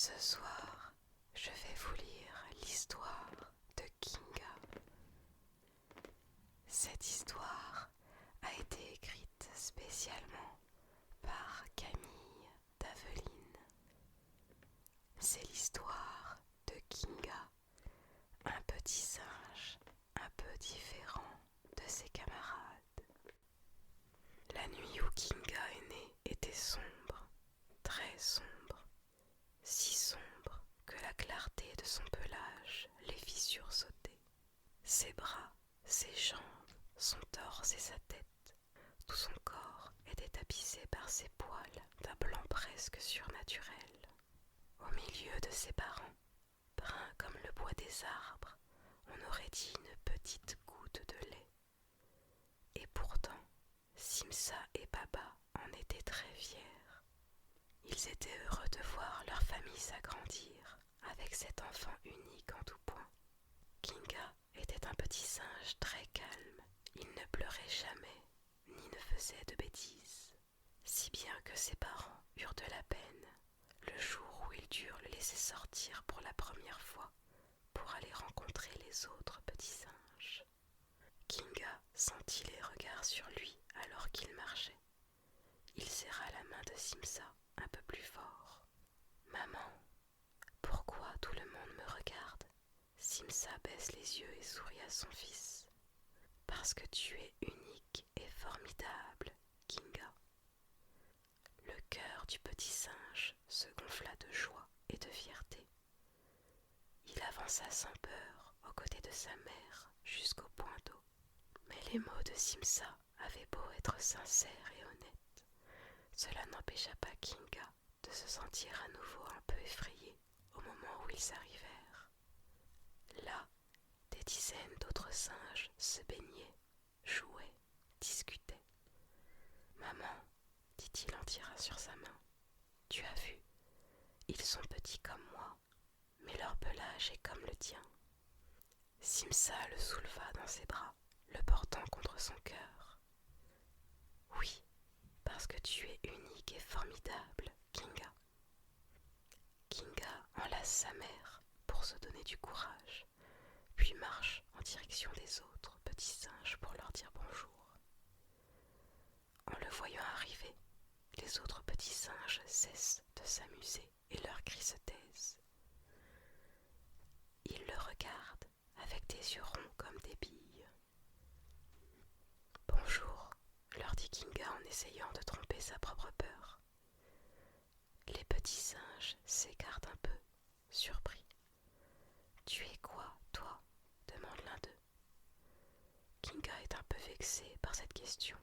Ce soir, je vais vous lire l'histoire de Kinga. Cette histoire a été écrite spécialement par Camille d'Aveline. C'est l'histoire de Kinga, un petit singe un peu différent de ses camarades. La nuit où Kinga est née était sombre, très sombre, si sombre que la clarté de son pelage les fit sursauter. Ses bras, ses jambes, son torse et sa tête, tout son corps était tapissé par ses poils d'un blanc presque surnaturel. Au milieu de ses parents, bruns comme le bois des arbres, on aurait dit une petite goutte de lait. Et pourtant, Simsa et Baba en étaient très fiers. Ils étaient heureux de voir leur famille s'agrandir avec cet enfant unique en tout point. Kinga était un petit singe très calme. Il ne pleurait jamais, ni ne faisait de bêtises. Si bien que ses parents eurent de la peine le jour où ils durent le laisser sortir pour la première fois pour aller rencontrer les autres petits singes. Kinga sentit les regards sur lui alors qu'il marchait. Il serra la main de Simsa un peu plus fort. « Maman, pourquoi tout le monde me regarde ?» Simsa baisse les yeux et sourit à son fils. « Parce que tu es unique et formidable, Kinga. » Le cœur du petit singe se gonfla de joie et de fierté. Il avança sans peur aux côtés de sa mère jusqu'au point d'eau. Mais les mots de Simsa avaient beau être sincères et honnêtes, cela n'empêcha pas Kinga de se sentir à nouveau un peu effrayé au moment où ils arrivèrent. Là, des dizaines d'autres singes se baignaient, jouaient, discutaient. « Maman, dit-il en tirant sur sa main, tu as vu, ils sont petits comme moi, mais leur pelage est comme le tien. » Simsa le souleva dans ses bras, le portant contre son cœur. « Oui, parce que tu es unique et formidable, Kinga. » Kinga enlace sa mère pour se donner du courage, puis marche en direction des autres petits singes pour leur dire bonjour. En le voyant arriver, les autres petits singes cessent de s'amuser et leurs cris se taisent. Ils le regardent avec des yeux ronds comme des billes. « Bonjour, » leur dit Kinga en essayant de tromper sa propre peur. Les petits singes s'écartent un peu, surpris. « Tu es quoi, toi ?» demande l'un d'eux. Kinga est un peu vexé par cette question,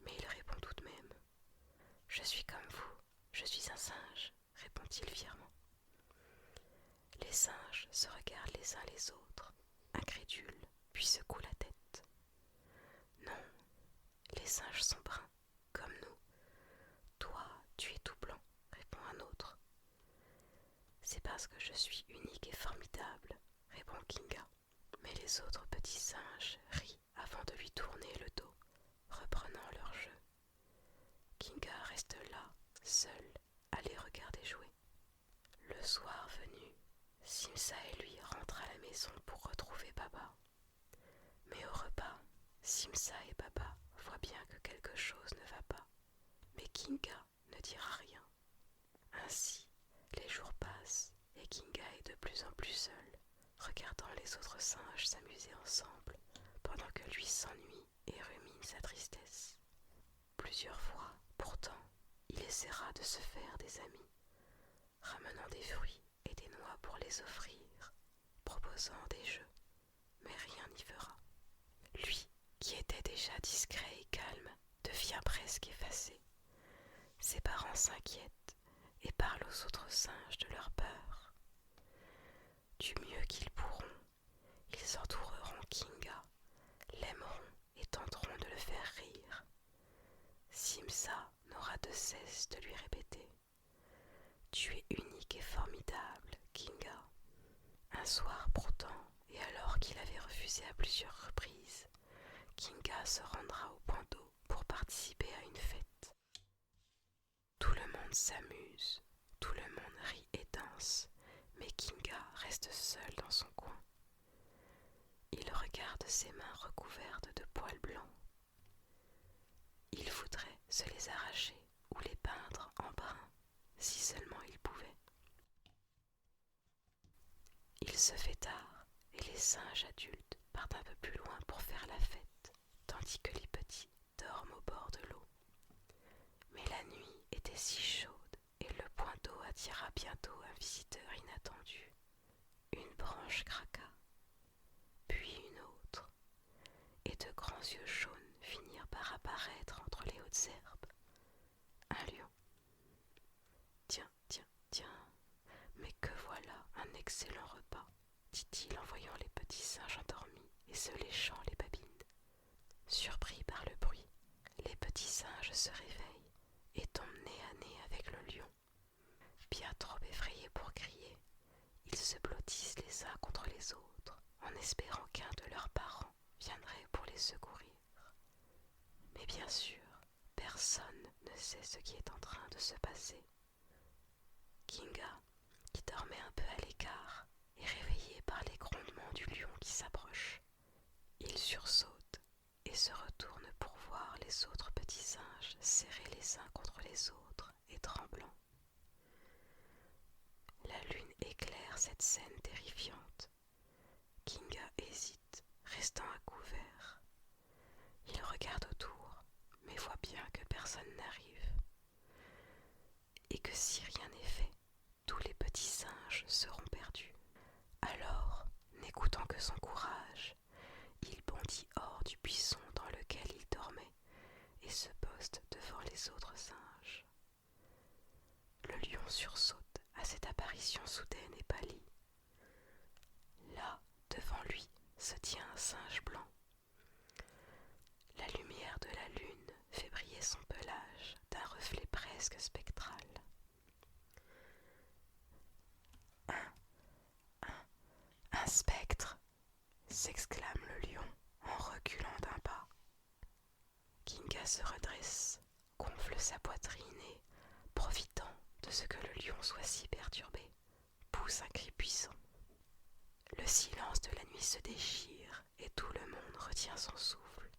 mais il répond tout de même. « Je suis comme vous, je suis un singe, » répond-il fièrement. Les singes se regardent les uns les autres, incrédules, puis secouent la tête. « Non, les singes sont bruns, comme nous. Toi, tu es tout blanc, » répond un autre. « C'est parce que je suis unique et formidable, » répond Kinga. Mais les autres petits singes rient avant de lui tourner le dos, reprenant leur jeu. Kinga reste là, seul, à les regarder jouer. Le soir venu, Simsa et lui rentrent à la maison pour retrouver Baba. Mais au repas, Simsa et Baba voient bien que quelque chose ne va pas. Mais Kinga ne dira rien. Ainsi, les jours passent et Kinga est de plus en plus seul, regardant les autres singes s'amuser ensemble, pendant que lui s'ennuie et rumine sa tristesse. Plusieurs fois, pourtant, il essaiera de se faire des amis, ramenant des fruits et des noix pour les offrir, proposant des jeux, mais rien n'y fera. Lui, qui était déjà discret et calme, devient presque effacé. Ses parents s'inquiètent et parlent aux autres singes de leur peur. Du mieux qu'ils pourront, ils entoureront Kinga, l'aimeront et tenteront de le faire rire. Simsa n'aura de cesse de lui répéter « Tu es unique et formidable, Kinga. » Un soir pourtant, et alors qu'il avait refusé à plusieurs reprises, Kinga se rendra au point d'eau pour participer à une fête. Tout le monde s'amuse, tout le monde rit et danse, mais Kinga reste seul dans son coin. Il regarde ses mains recouvertes de poils blancs. Il voudrait se les arracher ou les peindre en brun, si seulement il pouvait. Il se fait tard et les singes adultes partent un peu plus loin pour faire la fête, tandis que les petits dorment au bord de l'eau. Mais la nuit était si chaude et le point d'eau attira bientôt un visiteur inattendu. Une branche craqua, puis une autre, et de grands yeux jaunes finirent par apparaître entre les hautes herbes. Un lion. Tiens, tiens, tiens, mais que voilà un excellent repas, dit-il en voyant les petits singes endormis et se léchant les babines. Surpris par le bruit, les petits singes se réveillent et tombent nez à nez avec le lion. Bien trop effrayés pour crier, ils se blottissent les uns contre les autres, en espérant qu'un de leurs parents viendrait pour les secourir. Mais bien sûr, personne ne sait ce qui est en train de se passer. Kinga, qui dormait un peu à l'écart, est réveillé par les grondements du lion qui s'approche. Il sursaute et se retourne pour voir les autres petits singes serrés les uns contre les autres et tremblants. La lune éclaire cette scène terrifiante. Kinga hésite, restant à couvert. Il regarde autour, mais voit bien que personne n'arrive. Et que si rien n'est fait, tous les petits singes seront perdus. Alors, n'écoutant que son courage, il bondit hors du buisson dans lequel il dormait et se poste devant les autres singes. Le lion sursaute à cette apparition soudaine et pâlit. Là, devant lui, se tient un singe blanc. La lumière de la lune fait briller son pelage d'un reflet presque spectral. Un spectre, s'exclame le lion en reculant d'un pas. Kinga se redresse, gonfle sa poitrine et, profitant de ce que le lion soit si perturbé, pousse un cri puissant. Le silence de la nuit se déchire et tout le monde retient son souffle.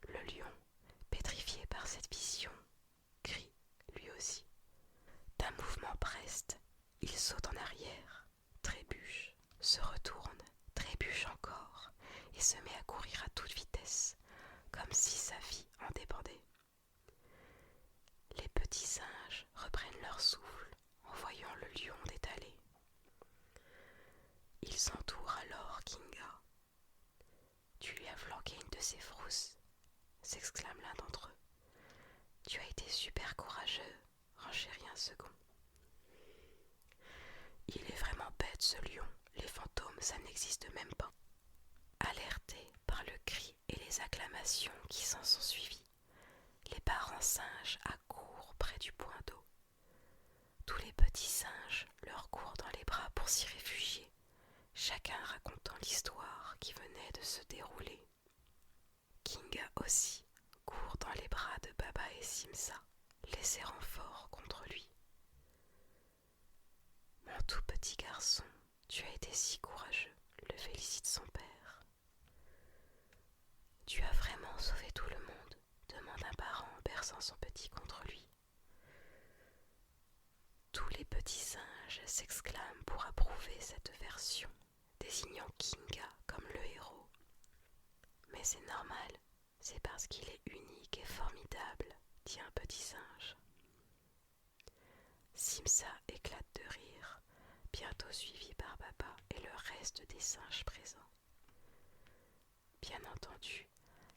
Le lion, pétrifié par cette vision, crie lui aussi. D'un mouvement preste, il saute en arrière, trébuche, se retourne, trébuche encore et se met à courir à toute vitesse, comme si sa vie en dépendait. Les petits singes reprennent leur souffle en voyant le lion détaler. Ils entourent alors Kinga. « Tu lui as flanqué une de ses frousses » s'exclame l'un d'entre eux. « Tu as été super courageux, renchérit un second. Il est vraiment bête ce lion, les fantômes ça n'existe même pas. » Alertés par le cri et les acclamations qui s'en sont suivies, les parents singes accourent près du point d'eau. Tous les petits singes leur courent dans les bras pour s'y réfugier, chacun racontant l'histoire qui venait de se dérouler. Kinga aussi court dans les bras de Baba et Simsa, les serrant fort contre lui. « Mon tout petit garçon, tu as été si courageux », le félicite son père. « Tu as vraiment sauvé tout le monde ?» demande un parent en berçant son petit contre lui. Tous les petits singes s'exclament pour approuver cette version, désignant Kinga comme le héros. Mais c'est normal, c'est parce qu'il est unique et formidable, dit un petit singe. Simsa éclate de rire, bientôt suivi par Baba et le reste des singes présents. Bien entendu,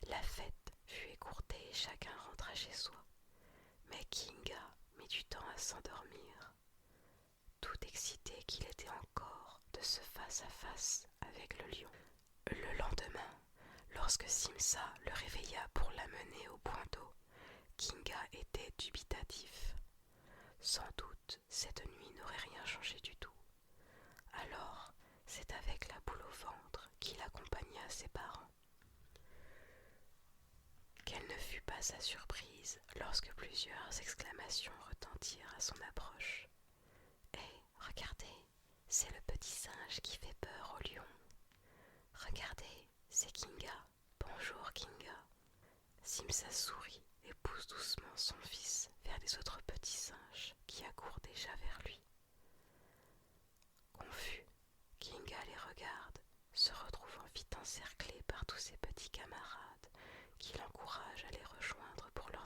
la fête fut écourtée et chacun rentra chez soi, mais Kinga mit du temps à s'endormir, tout excité qu'il était encore de ce face-à-face avec le lion. Le lendemain, lorsque Simsa le réveilla pour l'amener au point d'eau, Kinga était dubitatif. Sans doute, cette nuit n'aurait rien changé du tout. Alors, c'est avec la boule au ventre qu'il accompagna ses parents. Quelle ne fut pas sa surprise lorsque plusieurs exclamations retentirent à son approche. «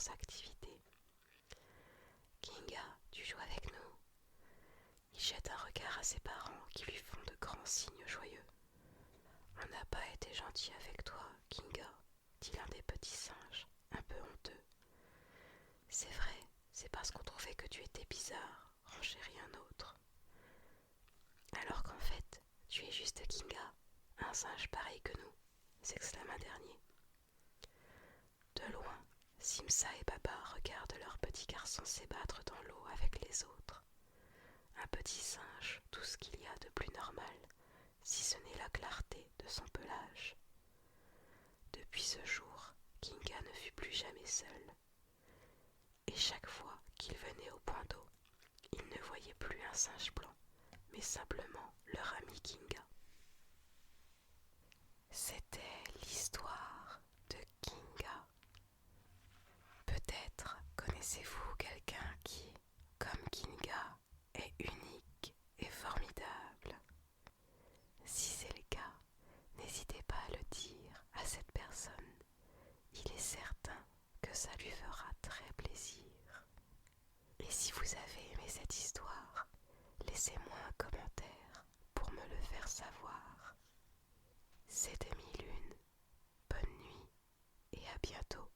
leurs activités. Kinga, tu joues avec nous? Il jette un regard à ses parents qui lui font de grands signes joyeux. On n'a pas été gentil avec toi, Kinga, dit l'un des petits singes, un peu honteux. C'est vrai, c'est parce qu'on trouvait que tu étais bizarre, renchérit un autre. Alors qu'en fait, tu es juste Kinga, un singe pareil que nous, s'exclame un dernier. De loin, Simsa et Baba regardent leur petit garçon s'ébattre dans l'eau avec les autres. Un petit singe, tout ce qu'il y a de plus normal, si ce n'est la clarté de son pelage. Depuis ce jour, Kinga ne fut plus jamais seul. Et chaque fois qu'il venait au point d'eau, il ne voyait plus un singe blanc, mais simplement leur ami Kinga. C'était l'histoire de Kinga. Peut-être connaissez-vous quelqu'un qui, comme Kinga, est unique et formidable. Si c'est le cas, n'hésitez pas à le dire à cette personne. Il est certain que ça lui fera très plaisir. Et si vous avez aimé cette histoire, laissez-moi un commentaire pour me le faire savoir. C'est Demi-Lune. Bonne nuit et à bientôt.